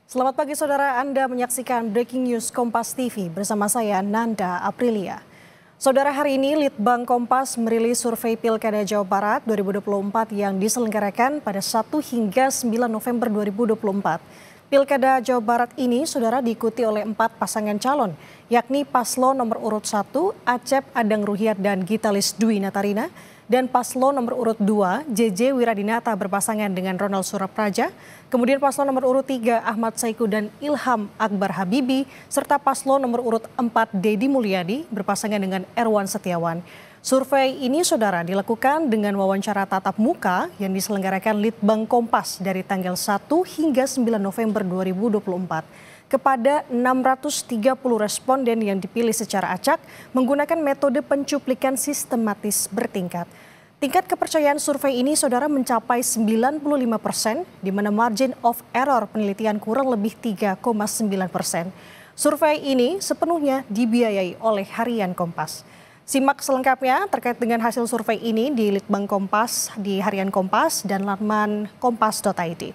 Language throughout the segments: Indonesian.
Selamat pagi saudara, Anda menyaksikan Breaking News Kompas TV bersama saya Nanda Aprilia. Saudara, hari ini Litbang Kompas merilis survei Pilkada Jawa Barat 2024 yang diselenggarakan pada 1 hingga 9 November 2024. Pilkada Jawa Barat ini saudara diikuti oleh 4 pasangan calon, yakni paslon nomor urut 1 Acep Adang Ruhyat dan Gitalis Dwi Natarina, dan paslon nomor urut 2 JJ Wiradinata berpasangan dengan Ronald Surapraja, kemudian paslon nomor urut 3 Ahmad Saiku dan Ilham Akbar Habibi, serta paslon nomor urut 4 Dedi Mulyadi berpasangan dengan Erwan Setiawan. Survei ini saudara dilakukan dengan wawancara tatap muka yang diselenggarakan Litbang Kompas dari tanggal 1 hingga 9 November 2024. Kepada 630 responden yang dipilih secara acak menggunakan metode pencuplikan sistematis bertingkat. Tingkat kepercayaan survei ini saudara mencapai 95%, di mana margin of error penelitian kurang lebih 3,9%. Survei ini sepenuhnya dibiayai oleh Harian Kompas. Simak selengkapnya terkait dengan hasil survei ini di Litbang Kompas, di Harian Kompas dan laman kompas.id.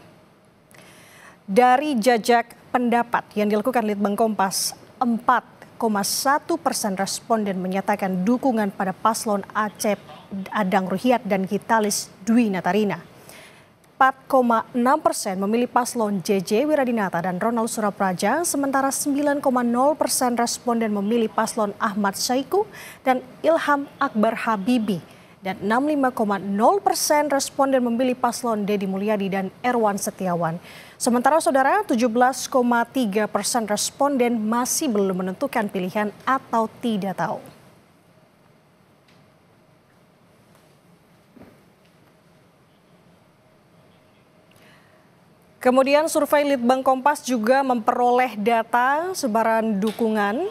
Dari jajak pendapat yang dilakukan Litbang Kompas, 4,1% responden menyatakan dukungan pada paslon Acep Adang Ruhyat dan Gitalis Dwi Natarina. 4,6% memilih paslon JJ Wiradinata dan Ronald Surapraja, sementara 9,0% responden memilih paslon Ahmad Saiku dan Ilham Akbar Habibi, dan 65,0% responden memilih paslon Dedi Mulyadi dan Erwan Setiawan. Sementara saudara, 17,3% responden masih belum menentukan pilihan atau tidak tahu. Kemudian survei Litbang Kompas juga memperoleh data sebaran dukungan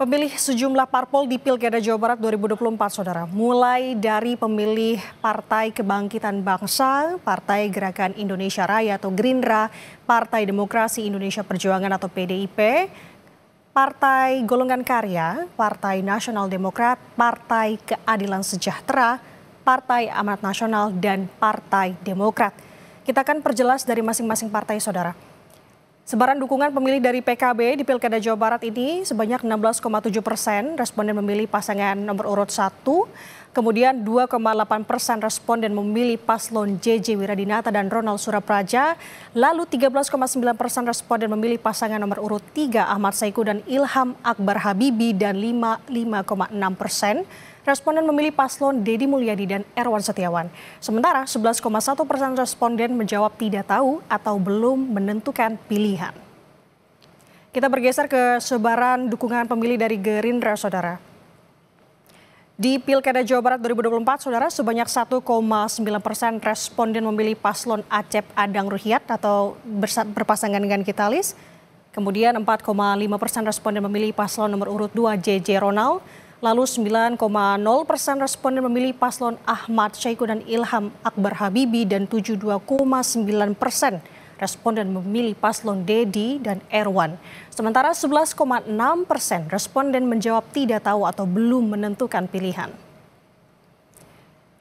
pemilih sejumlah parpol di Pilkada Jawa Barat 2024, saudara. Mulai dari pemilih Partai Kebangkitan Bangsa, Partai Gerakan Indonesia Raya atau Gerindra, Partai Demokrasi Indonesia Perjuangan atau PDIP, Partai Golongan Karya, Partai Nasional Demokrat, Partai Keadilan Sejahtera, Partai Amanat Nasional, dan Partai Demokrat. Kita akan perjelas dari masing-masing partai, saudara. Sebaran dukungan pemilih dari PKB di Pilkada Jawa Barat ini sebanyak 16,7% responden memilih pasangan nomor urut 1, kemudian 2,8% responden memilih paslon JJ Wiradinata dan Ronald Surapraja, lalu 13,9% responden memilih pasangan nomor urut 3 Ahmad Saiku dan Ilham Akbar Habibi, dan 5,6% responden memilih paslon Dedi Mulyadi dan Erwan Setiawan. Sementara 11,1% responden menjawab tidak tahu atau belum menentukan pilihan. Kita bergeser ke sebaran dukungan pemilih dari Gerindra, saudara. Di Pilkada Jawa Barat 2024, saudara, sebanyak 1,9% responden memilih paslon Acep Adang Ruhyat atau berpasangan dengan Gitalis. Kemudian 4,5% responden memilih paslon nomor urut 2 JJ Ronald. Lalu 9,0% responden memilih paslon Ahmad Saiku dan Ilham Akbar Habibi, dan 72,9% responden memilih paslon Dedi dan Erwan. Sementara 11,6% responden menjawab tidak tahu atau belum menentukan pilihan.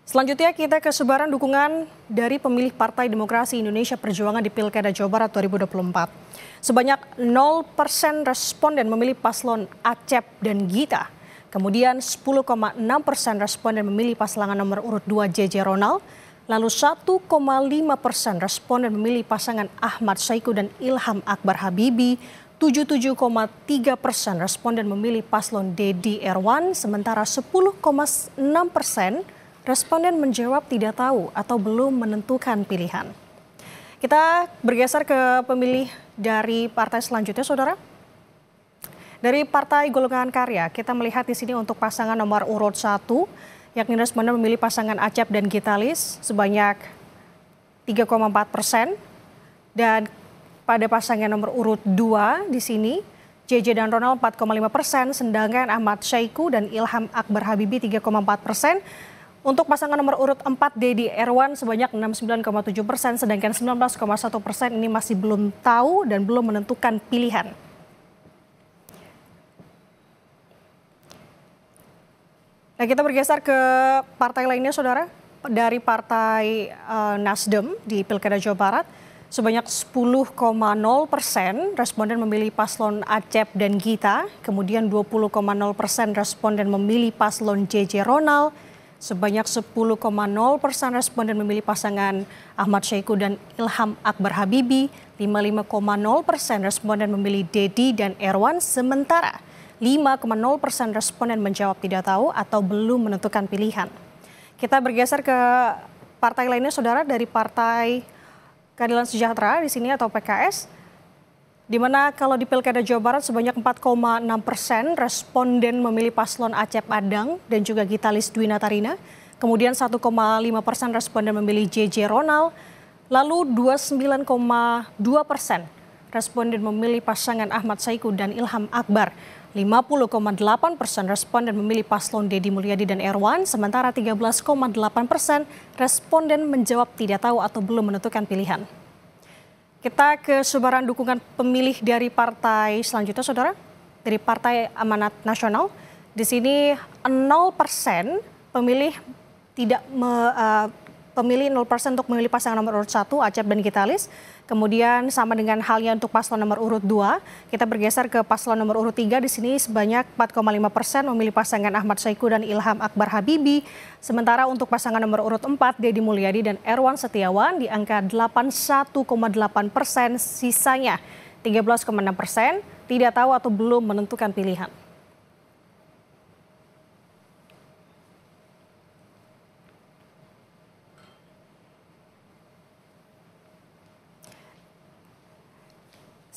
Selanjutnya kita ke sebaran dukungan dari pemilih Partai Demokrasi Indonesia Perjuangan di Pilkada Jawa Barat 2024. Sebanyak 0% responden memilih paslon Acep dan Gita. Kemudian 10,6% responden memilih pasangan nomor urut 2 JJ Ronald. Lalu 1,5% responden memilih pasangan Ahmad Saiku dan Ilham Akbar Habibi. 77,3% responden memilih paslon Dedi Erwan. Sementara 10,6% responden menjawab tidak tahu atau belum menentukan pilihan. Kita bergeser ke pemilih dari partai selanjutnya, saudara. Dari Partai Golongan Karya, kita melihat di sini untuk pasangan nomor urut 1, yakni responden memilih pasangan Acep dan Gitalis sebanyak 3,4%. Dan pada pasangan nomor urut 2 di sini, JJ dan Ronald 4,5%, sedangkan Ahmad Saiku dan Ilham Akbar Habibi 3,4%. Untuk pasangan nomor urut 4 Dedi Erwan sebanyak 69,7%, sedangkan 19,1% ini masih belum tahu dan belum menentukan pilihan. Nah, kita bergeser ke partai lainnya, saudara. Dari Partai Nasdem di Pilkada Jawa Barat, Sebanyak 10,0% responden memilih paslon Acep dan Gita, kemudian 20,0% responden memilih paslon JJ Ronald, sebanyak 10,0% responden memilih pasangan Ahmad Saiku dan Ilham Akbar Habibi, 55,0% responden memilih Dedi dan Erwan, sementara 5,0% responden menjawab tidak tahu atau belum menentukan pilihan. Kita bergeser ke partai lainnya, saudara, dari Partai Keadilan Sejahtera di sini atau PKS, di mana kalau di Pilkada Jawa Barat sebanyak 4,6% responden memilih paslon Acep Adang dan juga Gitalis Dwi Natarina, kemudian 1,5% responden memilih JJ Ronald, lalu 29,2% responden memilih pasangan Ahmad Saiku dan Ilham Akbar. 50,8% responden memilih paslon Dedi Mulyadi dan Erwan, sementara 13,8% responden menjawab tidak tahu atau belum menentukan pilihan. Kita ke sebaran dukungan pemilih dari partai selanjutnya, saudara. Dari Partai Amanat Nasional, di sini 0% pemilih pemilih 0% untuk memilih pasangan nomor urut 1 Acep dan Gitalis. Kemudian sama dengan halnya untuk paslon nomor urut 2, kita bergeser ke paslon nomor urut 3. Di sini sebanyak 4,5% memilih pasangan Ahmad Saiku dan Ilham Akbar Habibi. Sementara untuk pasangan nomor urut 4 Dedi Mulyadi dan Erwan Setiawan di angka 81,8%, sisanya 13,6% tidak tahu atau belum menentukan pilihan.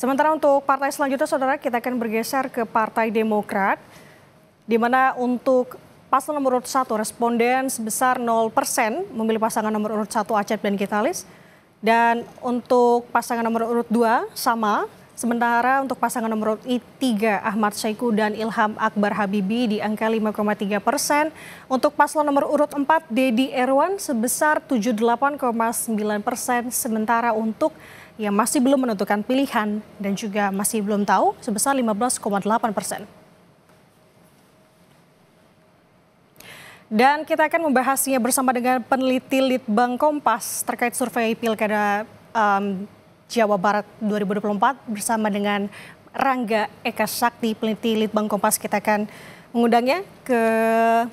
Sementara untuk partai selanjutnya, saudara, kita akan bergeser ke Partai Demokrat, di mana untuk paslon nomor urut 1 responden sebesar 0% memilih pasangan nomor urut 1 Acep dan Gitalis. Dan untuk pasangan nomor urut 2 sama, sementara untuk pasangan nomor urut 3 Ahmad Saiku dan Ilham Akbar Habibi di angka 5,3%. Untuk paslon nomor urut 4 Dedi Erwan sebesar 78,9%, sementara untuk yang masih belum menentukan pilihan dan juga masih belum tahu sebesar 15,8%. Dan kita akan membahasnya bersama dengan peneliti Litbang Kompas terkait survei Pilkada Jawa Barat 2024 bersama dengan Rangga Eka Sakti, peneliti Litbang Kompas. Kita akan mengundangnya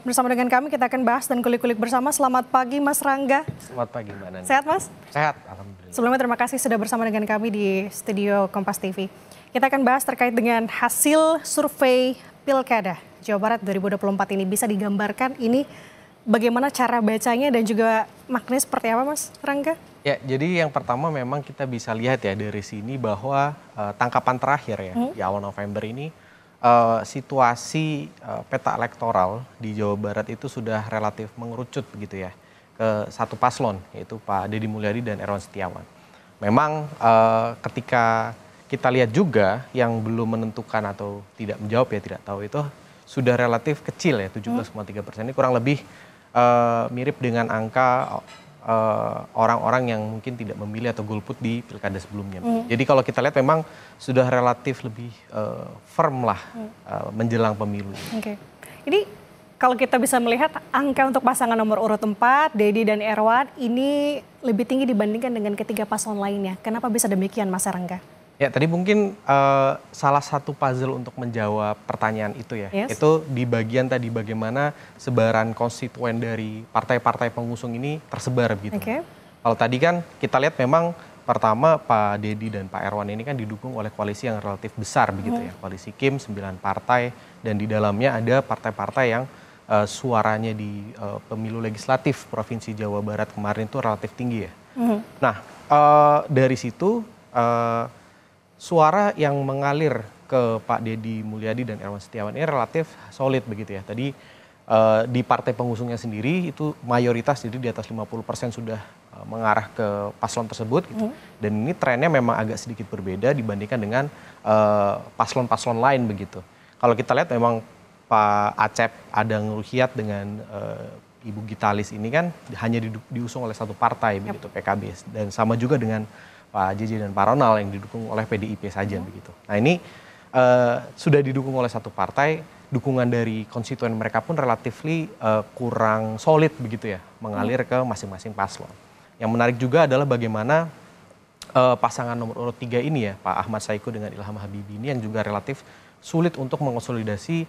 bersama dengan kami. Kita akan bahas dan kulik-kulik bersama. Selamat pagi Mas Rangga. Selamat pagi Mbak Nani. Sehat Mas? Sehat, alhamdulillah. Sebelumnya terima kasih sudah bersama dengan kami di studio Kompas TV. Kita akan bahas terkait dengan hasil survei Pilkada Jawa Barat 2024 ini. Bisa digambarkan ini bagaimana cara bacanya dan juga maknanya seperti apa Mas Rangga? Ya, jadi yang pertama memang kita bisa lihat ya dari sini bahwa tangkapan terakhir ya di awal November ini situasi peta elektoral di Jawa Barat itu sudah relatif mengerucut begitu ya ke satu paslon, yaitu Pak Dedi Mulyadi dan Erwan Setiawan. Memang ketika kita lihat juga yang belum menentukan atau tidak menjawab ya tidak tahu itu sudah relatif kecil ya, 17,3%. Ini kurang lebih mirip dengan angka orang-orang yang mungkin tidak memilih atau golput di pilkada sebelumnya. Jadi kalau kita lihat memang sudah relatif lebih firm lah menjelang pemilu. Oke. Ini kalau kita bisa melihat angka untuk pasangan nomor urut 4, Dedi dan Erwan ini lebih tinggi dibandingkan dengan ketiga paslon lainnya. Kenapa bisa demikian Mas Rangga? Ya tadi mungkin salah satu puzzle untuk menjawab pertanyaan itu ya. Yes. Itu di bagian tadi bagaimana sebaran konstituen dari partai-partai pengusung ini tersebar gitu. Okay. Kalau tadi kan kita lihat memang pertama Pak Dedi dan Pak Erwan ini kan didukung oleh koalisi yang relatif besar begitu ya. Koalisi Kim 9 partai dan di dalamnya ada partai-partai yang suaranya di pemilu legislatif Provinsi Jawa Barat kemarin itu relatif tinggi ya. Nah dari situ suara yang mengalir ke Pak Dedi Mulyadi dan Erwan Setiawan ini relatif solid begitu ya. Tadi di partai pengusungnya sendiri itu mayoritas jadi di atas 50% sudah mengarah ke paslon tersebut gitu. Dan ini trennya memang agak sedikit berbeda dibandingkan dengan paslon-paslon lain begitu. Kalau kita lihat memang Pak Acep Adang Ruhyat dengan Ibu Gitalis ini kan hanya diusung oleh satu partai begitu, PKB, dan sama juga dengan Pak JJ dan Pak Ronald yang didukung oleh PDIP saja begitu. Nah ini sudah didukung oleh satu partai, dukungan dari konstituen mereka pun relatifly kurang solid begitu ya, mengalir ke masing-masing paslon. Yang menarik juga adalah bagaimana pasangan nomor urut 3 ini ya, Pak Ahmad Saiku dengan Ilham Habibie ini yang juga relatif sulit untuk mengonsolidasi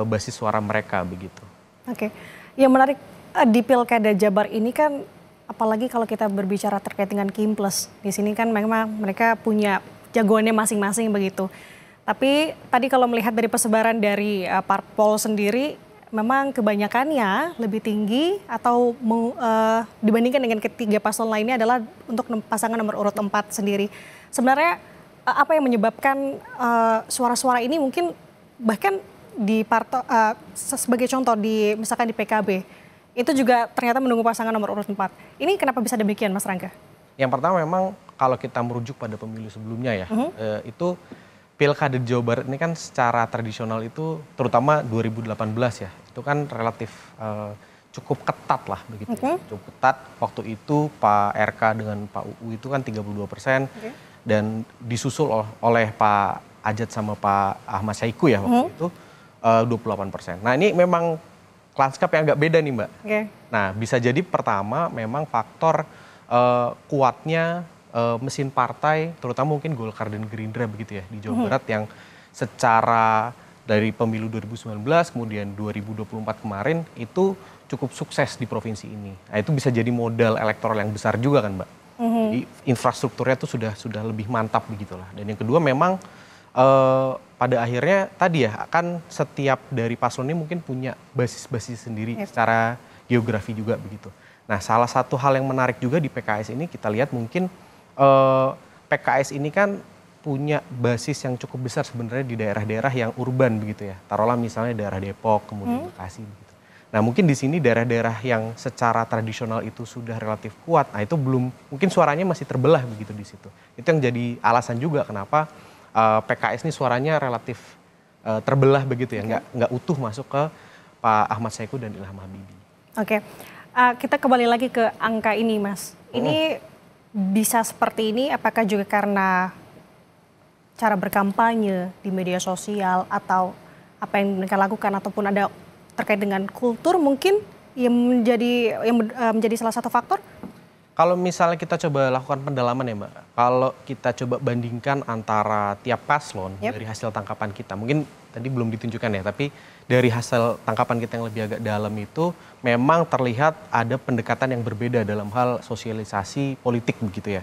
basis suara mereka begitu. Oke, yang menarik di Pilkada Jabar ini kan, apalagi kalau kita berbicara terkait dengan Kimples, di sini kan memang mereka punya jagoannya masing-masing begitu. Tapi tadi kalau melihat dari persebaran dari parpol sendiri, memang kebanyakannya lebih tinggi atau dibandingkan dengan ketiga paslon lainnya adalah untuk pasangan nomor urut 4 sendiri. Sebenarnya apa yang menyebabkan suara-suara ini mungkin bahkan di sebagai contoh misalkan di PKB itu juga ternyata menunggu pasangan nomor urut 4. Ini kenapa bisa demikian, Mas Rangga? Yang pertama memang kalau kita merujuk pada pemilu sebelumnya ya, itu Pilkada di Jawa Barat ini kan secara tradisional itu terutama 2018 ya, itu kan relatif cukup ketat lah begitu. Cukup ketat, waktu itu Pak RK dengan Pak UU itu kan 32%, dan disusul oleh Pak Ajat sama Pak Ahmad Saiku ya waktu itu 28%. Nah ini memang lanskap yang agak beda nih Mbak. Nah bisa jadi pertama memang faktor kuatnya mesin partai, terutama mungkin Golkar dan Gerindra begitu ya di Jawa Barat yang secara dari pemilu 2019 kemudian 2024 kemarin itu cukup sukses di provinsi ini. Nah itu bisa jadi modal elektoral yang besar juga kan Mbak. Jadi infrastrukturnya itu sudah lebih mantap begitulah. Dan yang kedua memang pada akhirnya tadi ya kan setiap dari paslon ini mungkin punya basis-basis sendiri secara geografi juga begitu. Nah salah satu hal yang menarik juga di PKS ini kita lihat mungkin PKS ini kan punya basis yang cukup besar sebenarnya di daerah-daerah yang urban begitu ya. Taruhlah misalnya daerah Depok, kemudian Bekasi begitu. Nah mungkin di sini daerah-daerah yang secara tradisional itu sudah relatif kuat, nah itu belum, mungkin suaranya masih terbelah begitu di situ. Itu yang jadi alasan juga kenapa PKS ini suaranya relatif terbelah begitu ya, nggak utuh masuk ke Pak Ahmad Saiku dan Ilham Habibie. Oke, kita kembali lagi ke angka ini Mas. Ini bisa seperti ini apakah juga karena cara berkampanye di media sosial atau apa yang mereka lakukan ataupun ada terkait dengan kultur mungkin yang menjadi salah satu faktor? Kalau misalnya kita coba lakukan pendalaman ya Mbak, kalau kita coba bandingkan antara tiap paslon dari hasil tangkapan kita, mungkin tadi belum ditunjukkan ya, tapi dari hasil tangkapan kita yang lebih agak dalam itu memang terlihat ada pendekatan yang berbeda dalam hal sosialisasi politik begitu ya.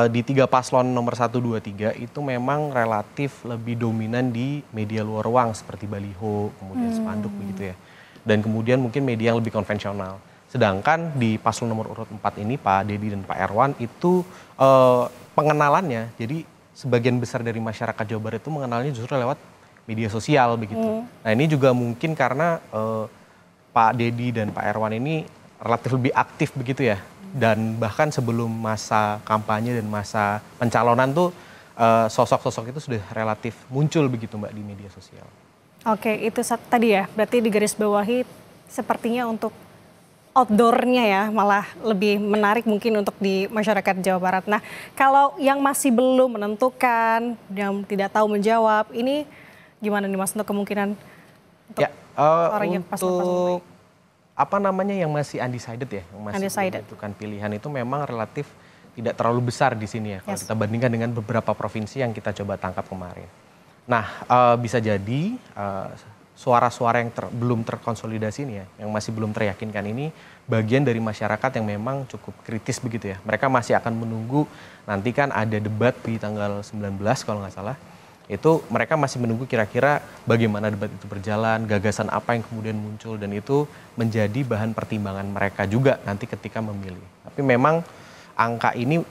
Di 3 paslon nomor 1, 2, 3 itu memang relatif lebih dominan di media luar ruang seperti baliho, kemudian spanduk begitu ya. Dan kemudian mungkin media yang lebih konvensional. Sedangkan di paslon nomor urut 4 ini Pak Dedi dan Pak Erwan itu pengenalannya, jadi sebagian besar dari masyarakat Jawa Barat itu mengenalnya justru lewat media sosial begitu. Nah ini juga mungkin karena Pak Dedi dan Pak Erwan ini relatif lebih aktif begitu ya. Dan bahkan sebelum masa kampanye dan masa pencalonan tuh sosok-sosok itu sudah relatif muncul begitu Mbak di media sosial. Oke, itu tadi ya, berarti di garis bawahi sepertinya untuk outdoornya ya malah lebih menarik mungkin untuk di masyarakat Jawa Barat. Nah kalau yang masih belum menentukan, yang tidak tahu menjawab, ini gimana nih Mas untuk kemungkinan untuk untuk apa namanya yang masih undecided ya, yang masih belum menentukan pilihan itu memang relatif tidak terlalu besar di sini ya kalau kita bandingkan dengan beberapa provinsi yang kita coba tangkap kemarin. Nah bisa jadi suara-suara yang belum terkonsolidasi ini ya, yang masih belum teryakinkan ini bagian dari masyarakat yang memang cukup kritis begitu ya. Mereka masih akan menunggu, nanti kan ada debat di tanggal 19 kalau nggak salah. Itu mereka masih menunggu kira-kira bagaimana debat itu berjalan, gagasan apa yang kemudian muncul, dan itu menjadi bahan pertimbangan mereka juga nanti ketika memilih. Tapi memang angka ini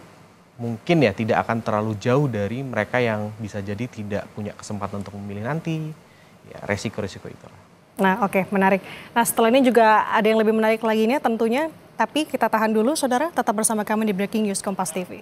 mungkin ya tidak akan terlalu jauh dari mereka yang bisa jadi tidak punya kesempatan untuk memilih nanti. Ya, resiko-resiko itulah. Nah oke, menarik. Nah setelah ini juga ada yang lebih menarik lagi nih tentunya, tapi kita tahan dulu saudara, tetap bersama kami di Breaking News Kompas TV.